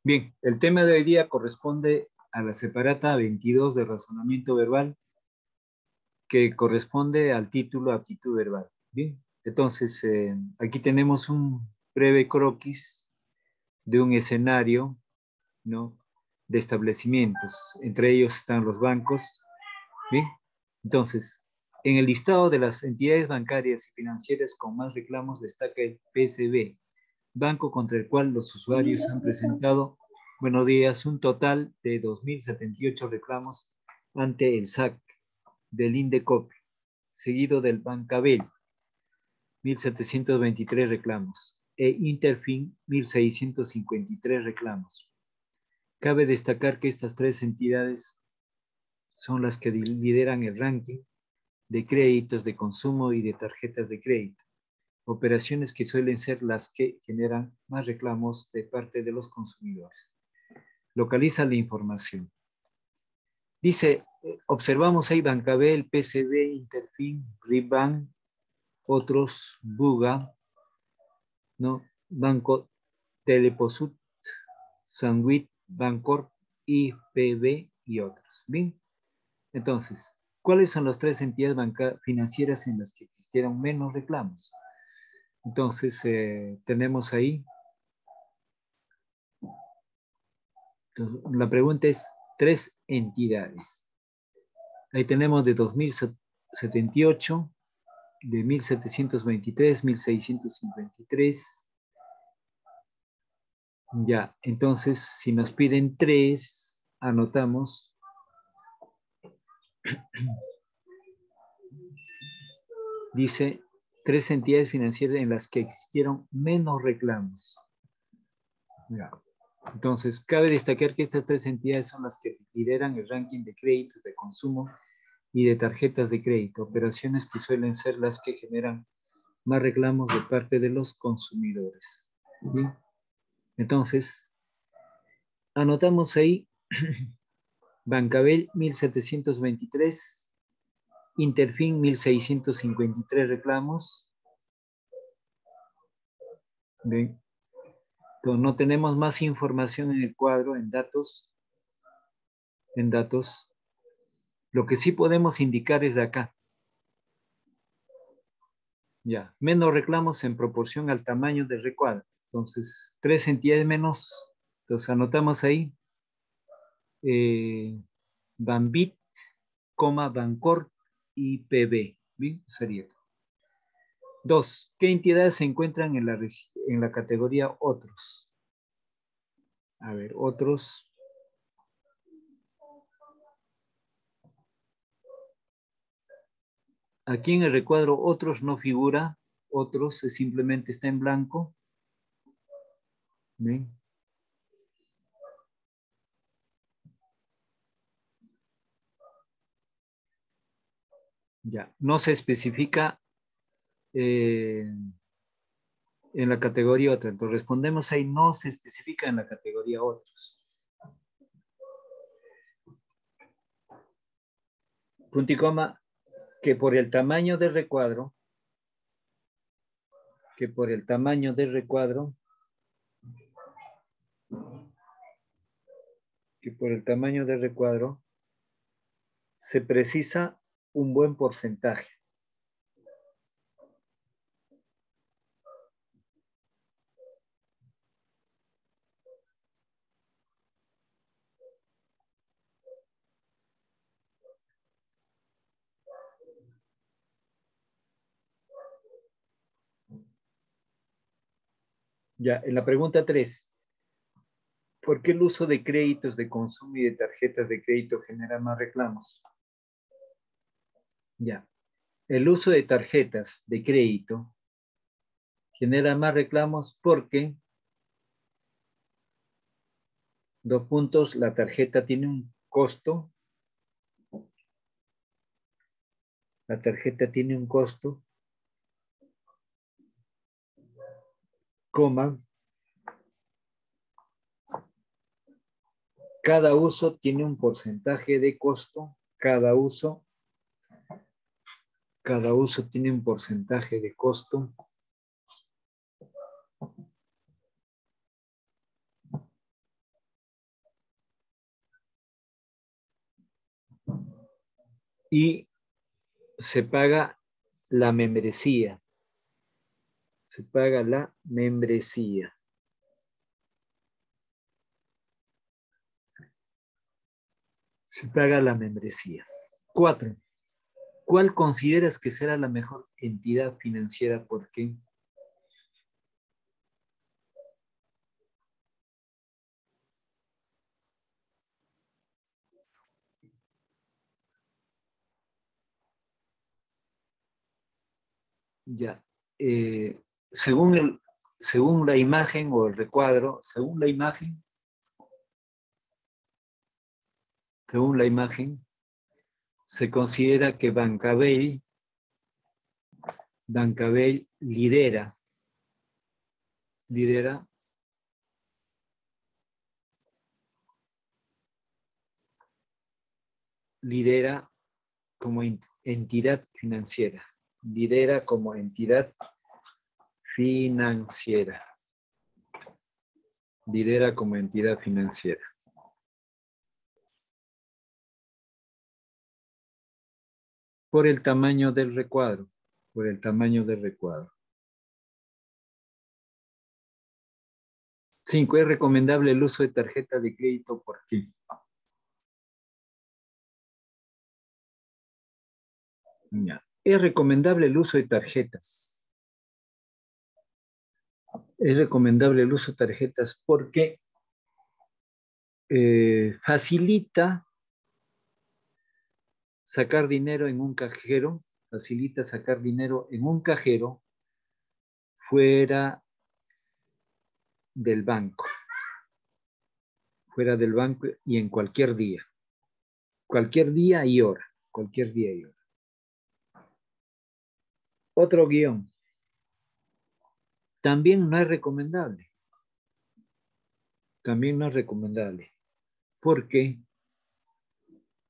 Bien, el tema de hoy día corresponde a la separata 22 de razonamiento verbal, que corresponde al título aptitud verbal. Bien, entonces aquí tenemos un breve croquis de un escenario, ¿no?, de establecimientos. Entre ellos están los bancos. Bien, entonces, en el listado de las entidades bancarias y financieras con más reclamos destaca el PSB, banco contra el cual los usuarios han presentado, buenos días, un total de 2.078 reclamos ante el SAC del Indecopi, seguido del Bancabel, 1.723 reclamos, e Interfin, 1.653 reclamos. Cabe destacar que estas tres entidades son las que lideran el ranking de créditos de consumo y de tarjetas de crédito, operaciones que suelen ser las que generan más reclamos de parte de los consumidores. Localiza la información. Dice, observamos ahí Bancabel, PCB, Interfin, Ribank, otros, Buga, ¿no?, Banco Teleposut, Sanwit, Bancorp, IPB y otros. Bien, entonces, ¿cuáles son las tres entidades financieras en las que existieron menos reclamos? Entonces, tenemos ahí, entonces, la pregunta es, tres entidades. Ahí tenemos de 2078, de 1723, 1653. Ya, entonces, si nos piden tres, anotamos. Dice, tres entidades financieras en las que existieron menos reclamos. Ya. Entonces, cabe destacar que estas tres entidades son las que lideran el ranking de créditos de consumo y de tarjetas de crédito, operaciones que suelen ser las que generan más reclamos de parte de los consumidores. ¿Bien? Entonces, anotamos ahí Bancabel 1723, Interfin 1653 reclamos. Bien. Entonces, no tenemos más información en el cuadro, en datos. En datos. Lo que sí podemos indicar es de acá. Ya, menos reclamos en proporción al tamaño del recuadro. Entonces, tres entidades menos. Entonces, anotamos ahí. Banbit, Bancorp y PB. Bien, sería. Dos, ¿qué entidades se encuentran en la categoría otros? A ver, otros. Aquí en el recuadro otros no figura, otros simplemente está en blanco. ¿Ven? Ya, no se especifica en la categoría otra. Entonces respondemos ahí, no se especifica en la categoría otros. Punto y coma, que por el tamaño del recuadro, se precisa un buen porcentaje. Ya, en la pregunta 3, ¿por qué el uso de créditos de consumo y de tarjetas de crédito genera más reclamos? Ya, el uso de tarjetas de crédito genera más reclamos porque, dos puntos, la tarjeta tiene un costo. La tarjeta tiene un costo, coma, cada uso tiene un porcentaje de costo, cada uso tiene un porcentaje de costo. y se paga la membresía. Se paga la membresía. Se paga la membresía. 4. ¿Cuál consideras que será la mejor entidad financiera? ¿Por qué? Ya. Según la imagen o el recuadro, según la imagen, se considera que Bancabell lidera como entidad financiera. Lidera como entidad financiera. Lidera como entidad financiera. Por el tamaño del recuadro. Por el tamaño del recuadro. 5. ¿Es recomendable el uso de tarjeta de crédito? ¿Por qué? Ya. Es recomendable el uso de tarjetas. Es recomendable el uso de tarjetas porque facilita sacar dinero en un cajero, facilita sacar dinero en un cajero fuera del banco y en cualquier día y hora, cualquier día y hora. Otro guión. También no es recomendable. También no es recomendable porque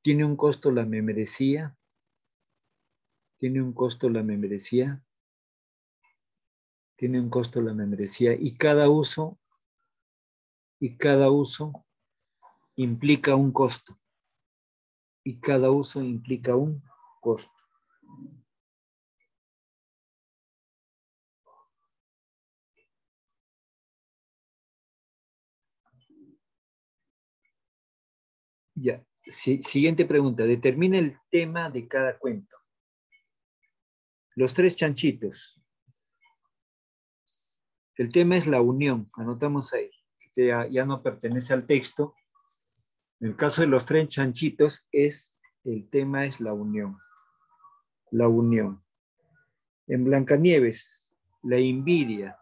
tiene un costo la membresía, tiene un costo la membresía y cada uso implica un costo. Y cada uso implica un costo. Ya. Siguiente pregunta. Determina el tema de cada cuento. Los 3 chanchitos. El tema es la unión. Anotamos ahí. Ya no pertenece al texto. En el caso de los 3 chanchitos, el tema es la unión. La unión. En Blancanieves, la envidia.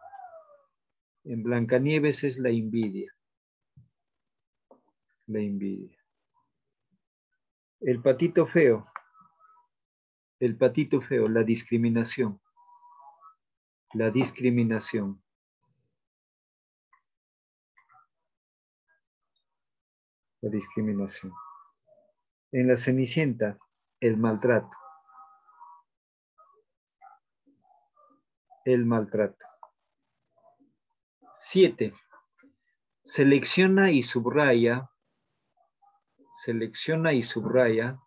En Blancanieves es la envidia. La envidia. El patito feo. El patito feo, la discriminación. La discriminación. La discriminación. En la Cenicienta, el maltrato. El maltrato. 7. Selecciona y subraya. Selecciona y subraya.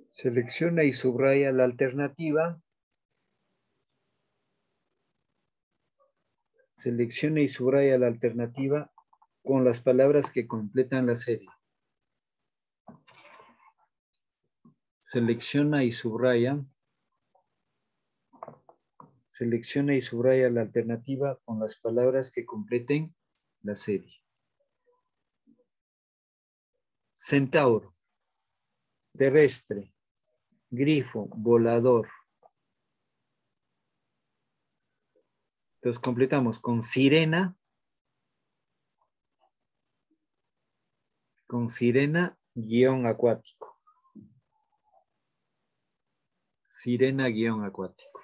Selecciona y subraya la alternativa. Selecciona y subraya la alternativa con las palabras que completan la serie. Selecciona y subraya. Selecciona y subraya la alternativa con las palabras que completen la serie. Centauro. Terrestre. Grifo. Volador. Entonces completamos con sirena. Con sirena guión acuático. Sirena guión acuático.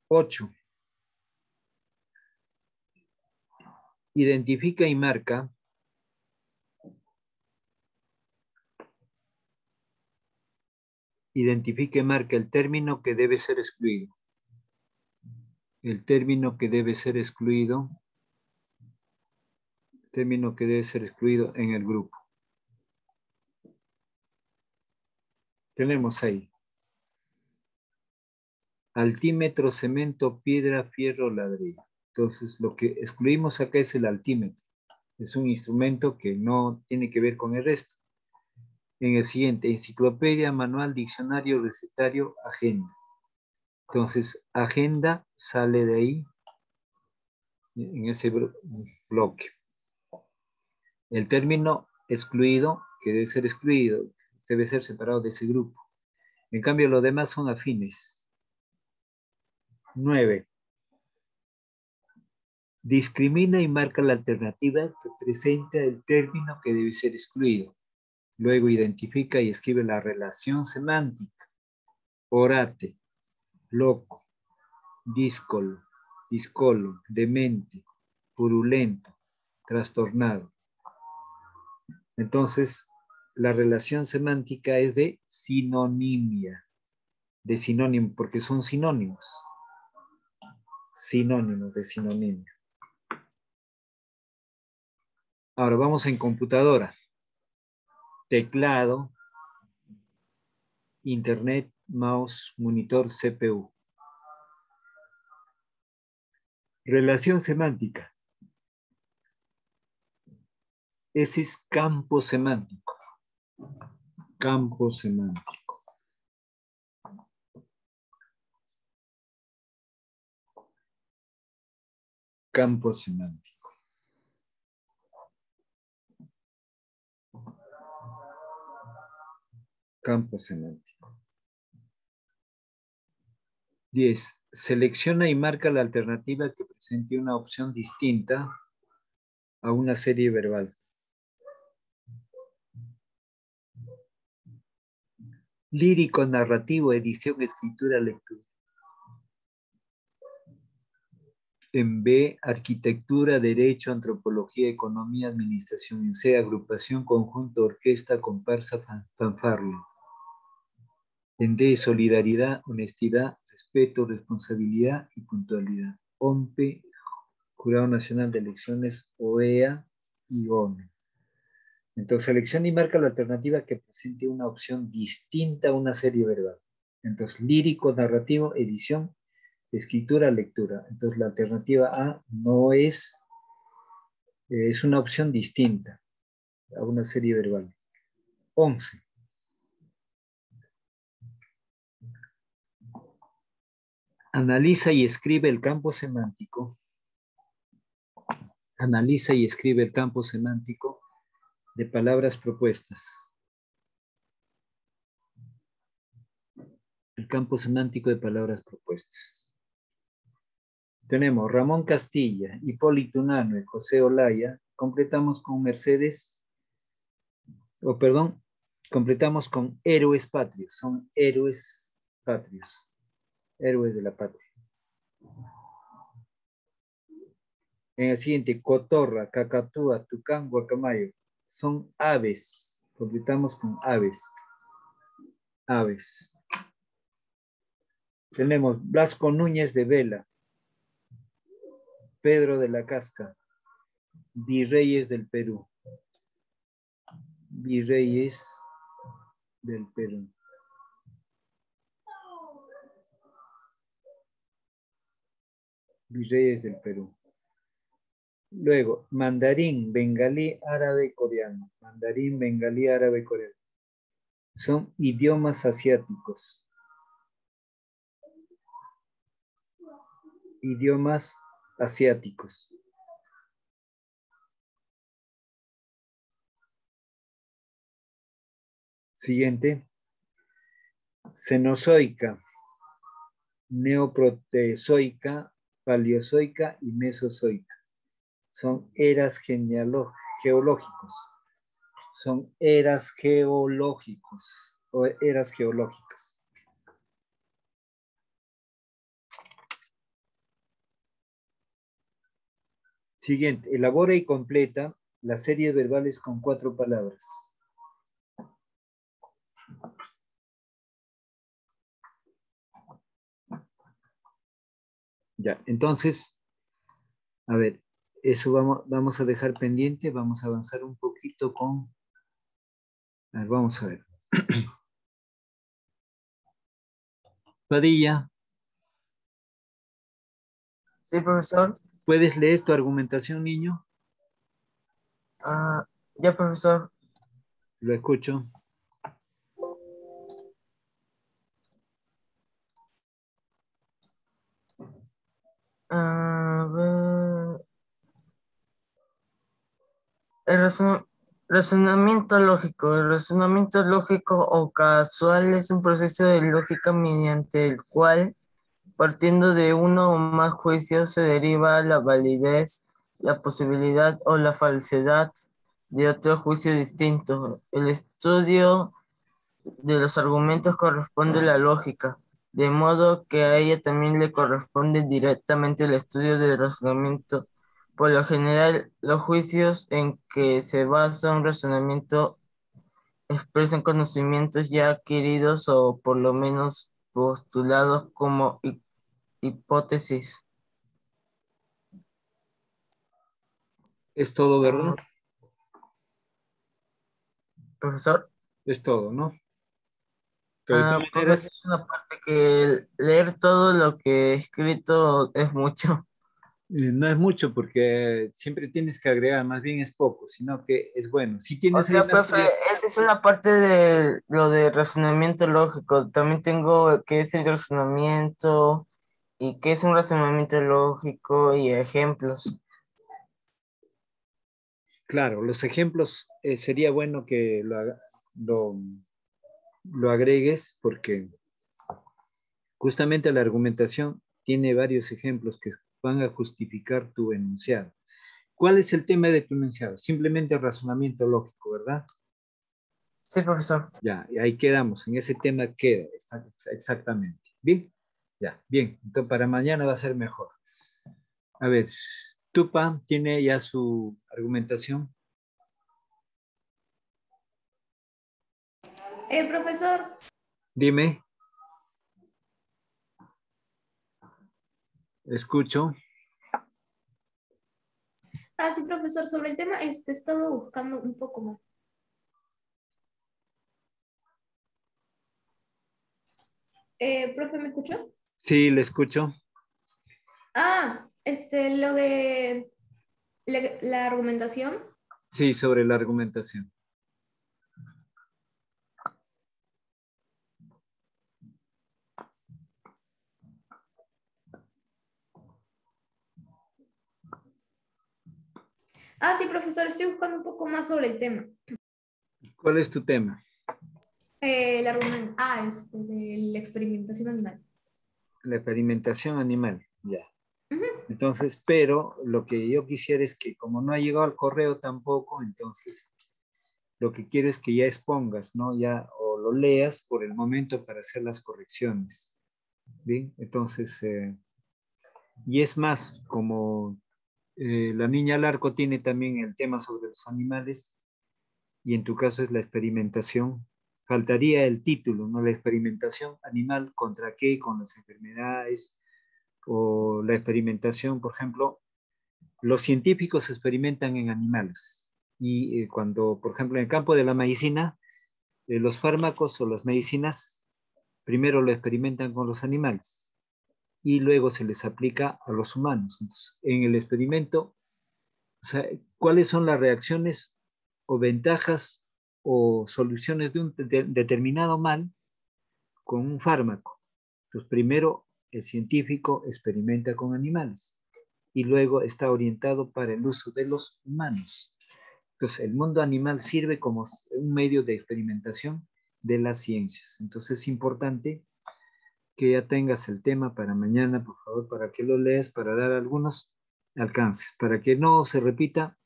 8. Identifica y marca. Identifica y marca el término que debe ser excluido. El término que debe ser excluido. Término que debe ser excluido en el grupo. Tenemos ahí altímetro, cemento, piedra, fierro, ladrillo. Entonces, lo que excluimos acá es el altímetro. Es un instrumento que no tiene que ver con el resto. En el siguiente, enciclopedia, manual, diccionario, recetario, agenda. Entonces, agenda sale de ahí, en ese bloque. El término excluido, que debe ser excluido, debe ser separado de ese grupo. En cambio, los demás son afines. 9. Discrimina y marca la alternativa que presenta el término que debe ser excluido. Luego identifica y escribe la relación semántica. Orate, loco, díscolo, discolo, demente, purulento, trastornado. Entonces, la relación semántica es de sinonimia, de sinónimo, porque son sinónimos. Sinónimos de sinonimia. Ahora vamos en computadora. Teclado, internet, mouse, monitor, CPU. Relación semántica. Ese es campo semántico. Campo semántico. Campo semántico. Campo semántico. 10. Selecciona y marca la alternativa que presente una opción distinta a una serie verbal. Lírico, narrativo, edición, escritura, lectura. En B, arquitectura, derecho, antropología, economía, administración. En C, agrupación, conjunto, orquesta, comparsa, fanfarria. En D, solidaridad, honestidad, respeto, responsabilidad y puntualidad. OMPE, Jurado Nacional de Elecciones, OEA y ONE. Entonces, selecciona y marca la alternativa que presente una opción distinta a una serie verbal. Entonces, lírico, narrativo, edición, escritura, lectura. Entonces, la alternativa A no es una opción distinta a una serie verbal. 11. Analiza y escribe el campo semántico. Analiza y escribe el campo semántico de palabras propuestas. El campo semántico de palabras propuestas. Tenemos Ramón Castilla, Hipólito Unanue, José Olaya. Completamos con Mercedes, completamos con héroes patrios. Son héroes patrios. Héroes de la patria. En el siguiente, cotorra, cacatúa, tucán, guacamayo. Son aves. Completamos con aves. Aves. Tenemos Blasco Núñez de Vela, Pedro de la Casca, virreyes del Perú. Virreyes del Perú. Virreyes del Perú. Luego, mandarín, bengalí, árabe, coreano. Mandarín, bengalí, árabe, coreano. Son idiomas asiáticos. Idiomas asiáticos. Siguiente. Cenozoica, neoprotezoica, paleozoica y mesozoica. Son eras geológicos. Son eras geológicos o eras geológicas. Siguiente, elabora y completa las series verbales con 4 palabras. Ya, entonces, a ver, eso vamos a dejar pendiente, vamos a avanzar un poquito con... A ver, vamos a ver. Padilla, Sí, profesor. ¿puedes leer tu argumentación, niño? Ah, ya, profesor. Lo escucho. A ver, el razonamiento lógico. El razonamiento lógico o casual es un proceso de lógica mediante el cual, partiendo de uno o más juicios, se deriva la validez, la posibilidad o la falsedad de otro juicio distinto. El estudio de los argumentos corresponde a la lógica, de modo que a ella también le corresponde directamente el estudio del razonamiento. Por lo general, los juicios en que se basa un razonamiento expresan conocimientos ya adquiridos o por lo menos postulados como hipótesis. Es todo, ¿verdad? Ah, profesor, Es todo, ¿no? Pero de todas profe, maneras, esa es una parte que leer todo lo que he escrito es mucho. no es mucho porque siempre tienes que agregar, más bien es poco, sino que es bueno. Si O tienes ahí sea, una profe, tablet, esa es una parte de lo de razonamiento lógico. También tengo qué es el razonamiento y qué es un razonamiento lógico y ejemplos. claro, los ejemplos sería bueno que lo, lo agregues porque justamente la argumentación tiene varios ejemplos que van a justificar tu enunciado. ¿Cuál es el tema de tu enunciado? Simplemente razonamiento lógico, ¿verdad? Sí, profesor. Ya, y ahí quedamos, en ese tema queda, exactamente. Bien, ya, bien. Entonces para mañana va a ser mejor. A ver, Tupa tiene ya su argumentación. Profesor, Dime, escucho. sí, profesor, sobre el tema, he estado buscando un poco más. Profe, ¿me escuchó? Sí, le escucho. Lo de la argumentación. Sí, sobre la argumentación. Sí, profesor, estoy buscando un poco más sobre el tema. ¿Cuál es tu tema? El argumento, de la experimentación animal. La experimentación animal. Ya. Ujú. Entonces, pero lo que yo quisiera es que como no ha llegado al correo tampoco, entonces lo que quiero es que ya expongas, ¿no? Ya o lo leas por el momento para hacer las correcciones. Bien, entonces, y es más, como la niña Larco tiene también el tema sobre los animales y en tu caso es la experimentación, faltaría el título, ¿no? La experimentación animal contra qué, con las enfermedades o la experimentación, por ejemplo, los científicos experimentan en animales y cuando, por ejemplo, en el campo de la medicina, los fármacos o las medicinas primero lo experimentan con los animales y luego se les aplica a los humanos. Entonces, en el experimento, o sea, ¿cuáles son las reacciones o ventajas o soluciones de un determinado mal con un fármaco? Entonces, primero el científico experimenta con animales y luego está orientado para el uso de los humanos. Entonces, el mundo animal sirve como un medio de experimentación de las ciencias. Entonces, es importante que ya tengas el tema para mañana, por favor, para que lo leas, para dar algunos alcances, para que no se repita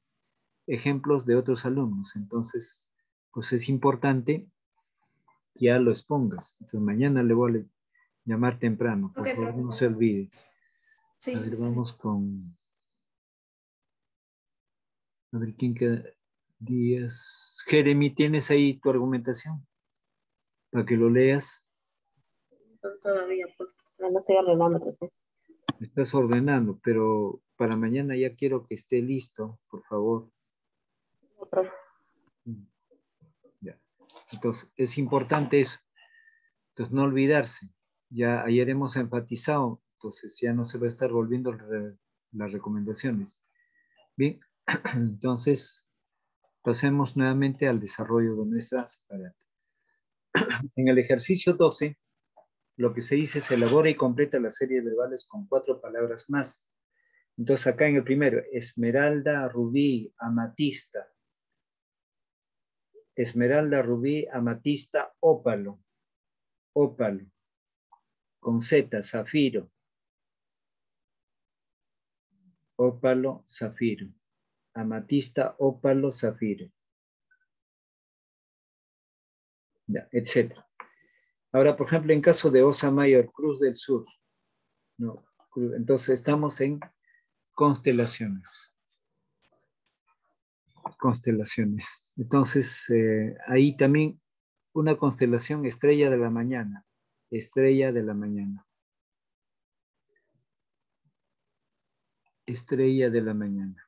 ejemplos de otros alumnos. Entonces, pues es importante que ya lo expongas. Entonces, mañana le voy a llamar temprano, Ok, por favor, no profesor. se olvide. A Sí, ver, está bien. vamos con, a ver quién queda. Díaz. Jeremy, ¿tienes ahí tu argumentación? Para que lo leas. Todavía, porque no estoy ordenando, pues. Estás ordenando, pero para mañana ya quiero que esté listo, por favor. Profe. Ya. Entonces, es importante eso. Entonces, no olvidarse. Ya ayer hemos enfatizado, entonces ya no se va a estar volviendo las recomendaciones. Bien, entonces pasemos nuevamente al desarrollo de nuestra separata. En el ejercicio 12, lo que se dice es elabora y completa la serie de verbales con 4 palabras más. Entonces acá en el primero, esmeralda, rubí, amatista. Esmeralda, rubí, amatista, ópalo. Ópalo. Con Z, zafiro. Ópalo, zafiro. Amatista, ópalo, zafiro. Ya, etc. Ahora, por ejemplo, en caso de Osa Mayor, Cruz del Sur. No, entonces estamos en constelaciones. Constelaciones. Entonces, ahí también una constelación, estrella de la mañana. Estrella de la mañana. Estrella de la mañana.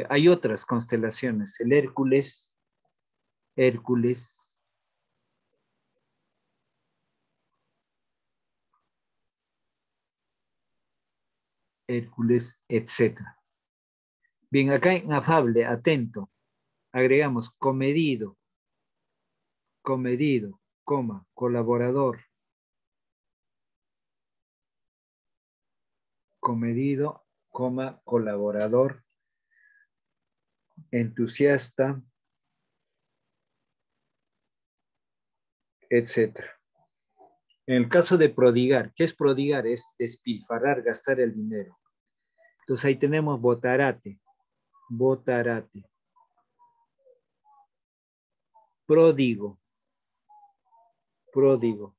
Hay otras constelaciones. El Hércules. Hércules. Hércules, etc. Bien, acá en afable, atento. Agregamos comedido. Comedido, coma, colaborador. Comedido, coma, colaborador. Entusiasta, etc. En el caso de prodigar, ¿qué es prodigar? Es despilfarrar, gastar el dinero. Entonces ahí tenemos botarate, botarate. Pródigo, pródigo,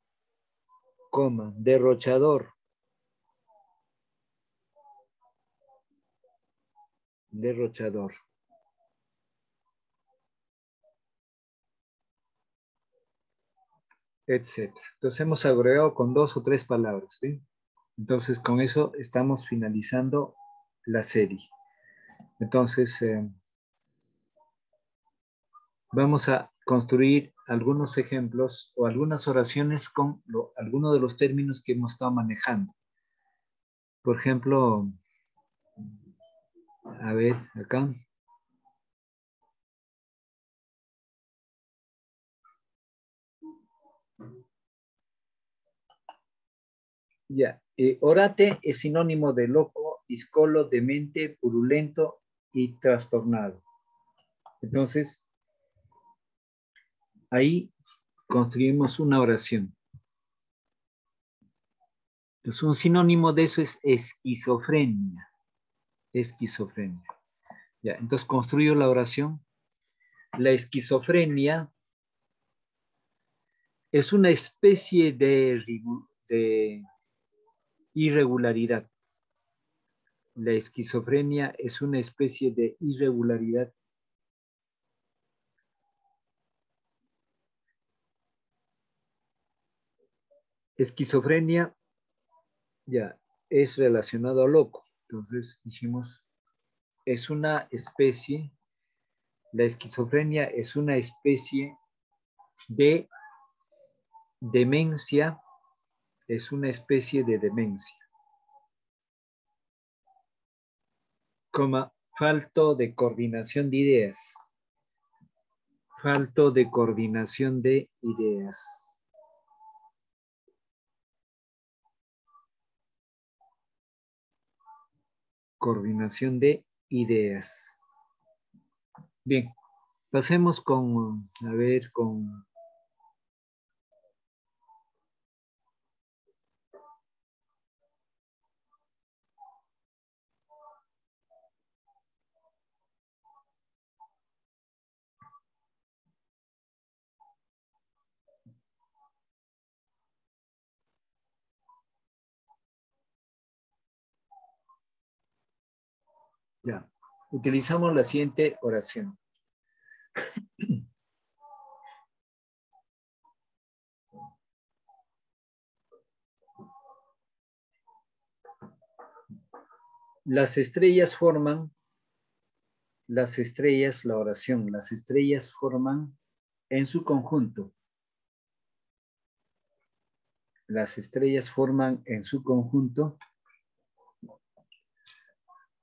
coma, derrochador, derrochador. Etc. Entonces hemos agregado con 2 o 3 palabras, ¿sí? Entonces con eso estamos finalizando la serie. Entonces vamos a construir algunos ejemplos o algunas oraciones con algunos de los términos que hemos estado manejando. Por ejemplo, a ver, acá. Ya, orate es sinónimo de loco, discolo, demente, purulento y trastornado. Entonces, ahí construimos una oración. Entonces, un sinónimo de eso es esquizofrenia. Esquizofrenia. Ya, entonces construyo la oración. La esquizofrenia es una especie de irregularidad. La esquizofrenia es una especie de irregularidad. Esquizofrenia ya es relacionado a loco. Entonces dijimos, es una especie, la esquizofrenia es una especie de demencia, es una especie de demencia. Coma, falto de coordinación de ideas. Falto de coordinación de ideas. Coordinación de ideas. Bien, pasemos con, a ver, con... Ya, utilizamos la siguiente oración. Las estrellas forman, las estrellas, la oración, las estrellas forman en su conjunto. Las estrellas forman en su conjunto.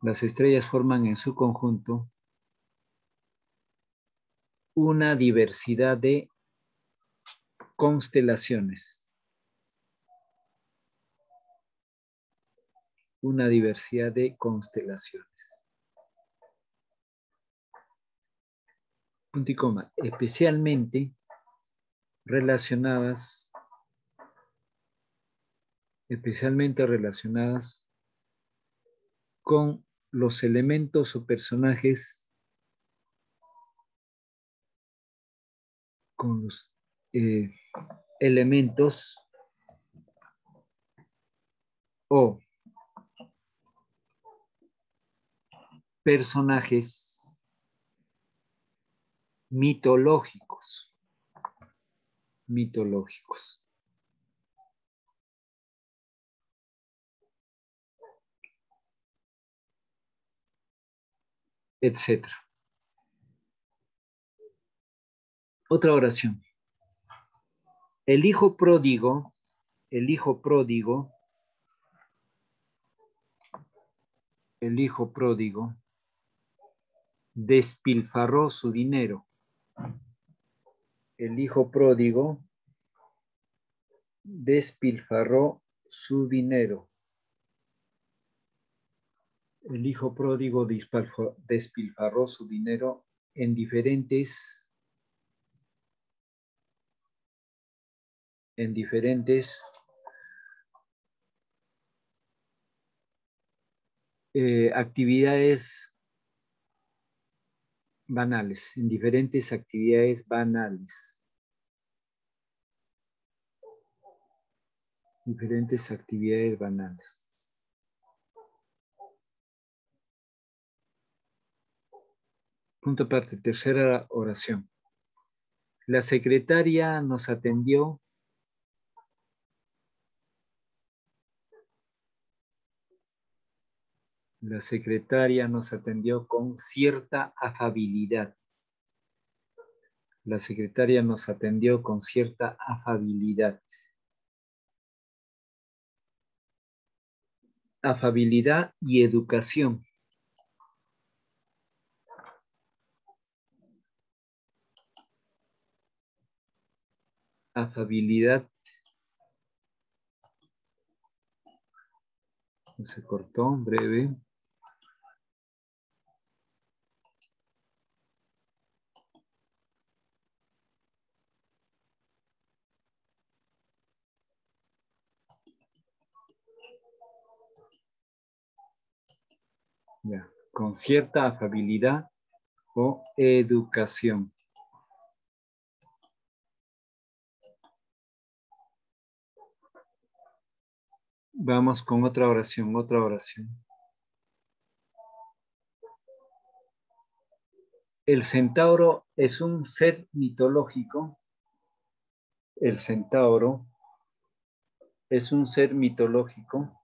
Las estrellas forman en su conjunto una diversidad de constelaciones. Una diversidad de constelaciones. Punto y coma. Especialmente relacionadas con los elementos o personajes, con los elementos o personajes mitológicos, etc. Otra oración. El hijo pródigo despilfarró su dinero. El hijo pródigo despilfarró su dinero. El hijo pródigo despilfarró su dinero en diferentes actividades banales, en diferentes actividades banales. Diferentes actividades banales. Punto aparte, tercera oración. La secretaria nos atendió. La secretaria nos atendió con cierta afabilidad. La secretaria nos atendió con cierta afabilidad. Afabilidad y educación. Afabilidad. Se cortó, breve. Ya, con cierta afabilidad o educación. Vamos con otra oración, El centauro es un ser mitológico. El centauro es un ser mitológico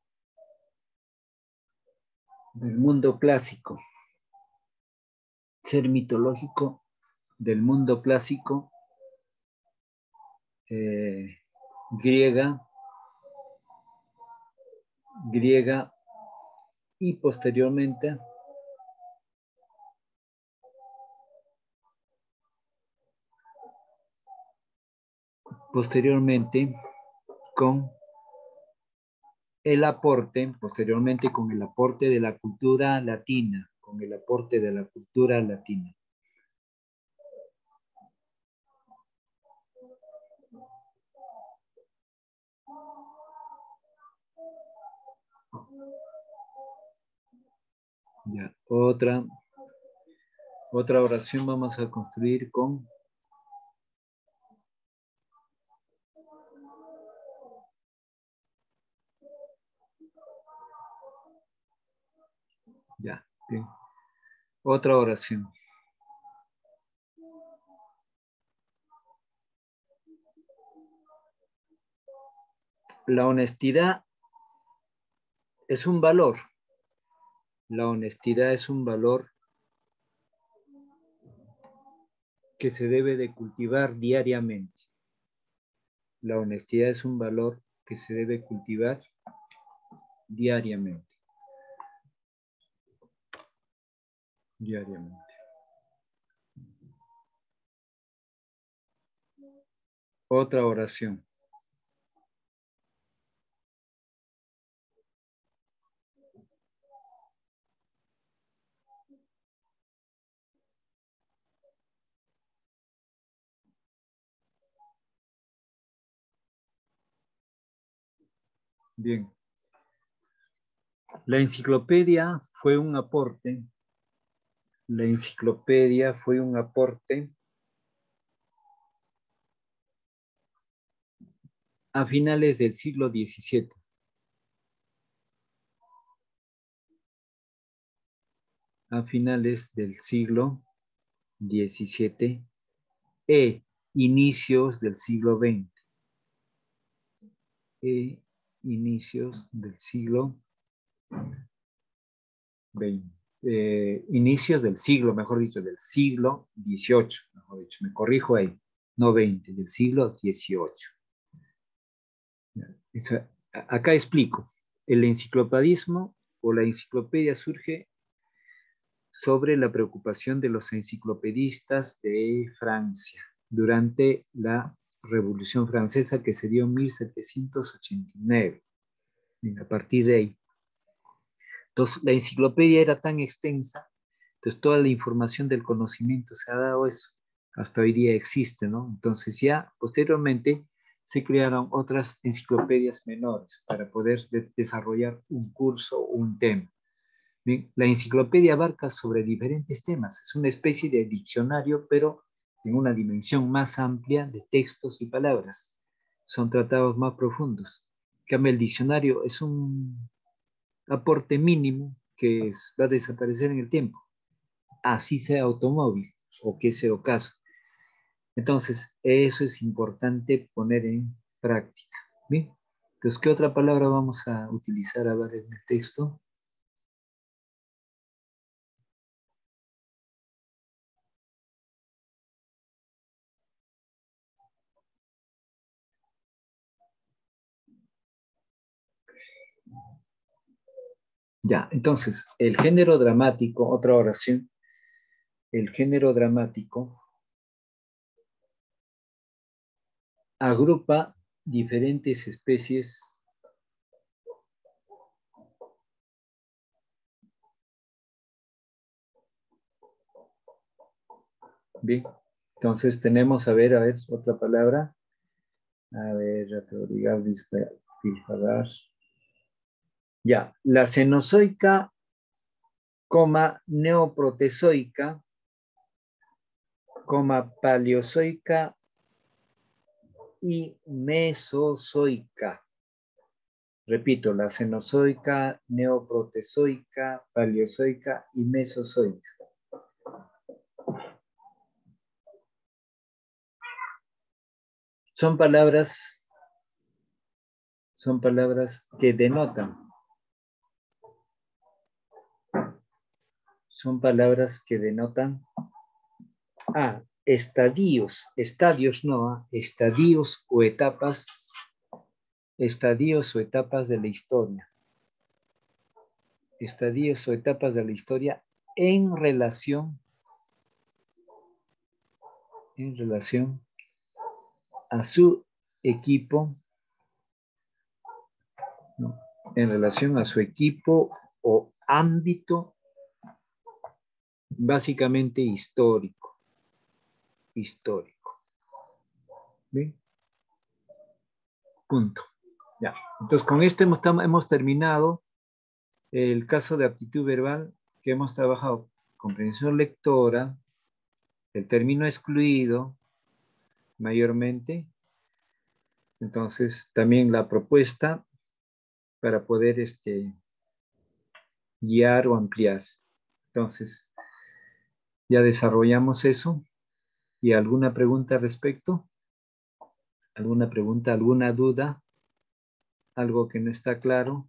del mundo clásico. Ser mitológico del mundo clásico griega y posteriormente con el aporte de la cultura latina, Ya, otra oración vamos a construir con ya, bien. Otra oración. La honestidad es un valor. La honestidad es un valor que se debe de cultivar diariamente. La honestidad es un valor que se debe cultivar diariamente. Diariamente. Otra oración. Bien. La enciclopedia fue un aporte. La enciclopedia fue un aporte a finales del siglo XVII. A finales del siglo XVII e inicios del siglo XX. Inicios del siglo XX. Inicios del siglo, mejor dicho, del siglo XVIII, mejor dicho, me corrijo ahí, no XX, del siglo XVIII. Acá explico, el enciclopedismo o la enciclopedia surge sobre la preocupación de los enciclopedistas de Francia durante la Revolución Francesa que se dio en 1789. A partir de ahí. Entonces, la enciclopedia era tan extensa, entonces toda la información del conocimiento se ha dado eso. Hasta hoy día existe, ¿no? Entonces ya posteriormente se crearon otras enciclopedias menores para poder desarrollar un curso o un tema. Bien, la enciclopedia abarca sobre diferentes temas. Es una especie de diccionario, pero en una dimensión más amplia de textos y palabras. Son tratados más profundos. En cambio, el diccionario es un aporte mínimo que va a desaparecer en el tiempo. Así sea automóvil o que sea ocaso. Entonces, eso es importante poner en práctica. ¿Bien? Entonces, ¿qué otra palabra vamos a utilizar a ver en el texto? Ya, entonces, el género dramático, otra oración, el género dramático agrupa diferentes especies bien. Entonces tenemos, a ver, otra palabra. A ver, disparar. Ya, la cenozoica, neoprotezoica, paleozoica y mesozoica. Repito, la cenozoica, neoprotezoica, paleozoica y mesozoica. Son palabras que denotan. Son palabras que denotan estadios o etapas de la historia. Estadios o etapas de la historia en relación a su equipo, ¿no? En relación a su equipo o ámbito básicamente histórico. ¿Bien? Punto. Ya. Entonces, con esto hemos terminado el caso de aptitud verbal que hemos trabajado. Comprensión lectora, el término excluido, mayormente. Entonces, también la propuesta para poder guiar o ampliar. Entonces, ya desarrollamos eso. ¿Y alguna pregunta al respecto? ¿Alguna pregunta, alguna duda? ¿Algo que no está claro?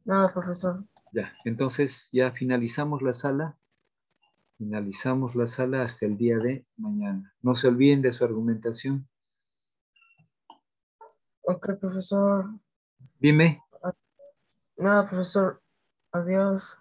Nada, profesor. Ya, entonces ya finalizamos la sala. Finalizamos la sala hasta el día de mañana. No se olviden de su argumentación. Ok, profesor. Dime. Nada, profesor. Adiós.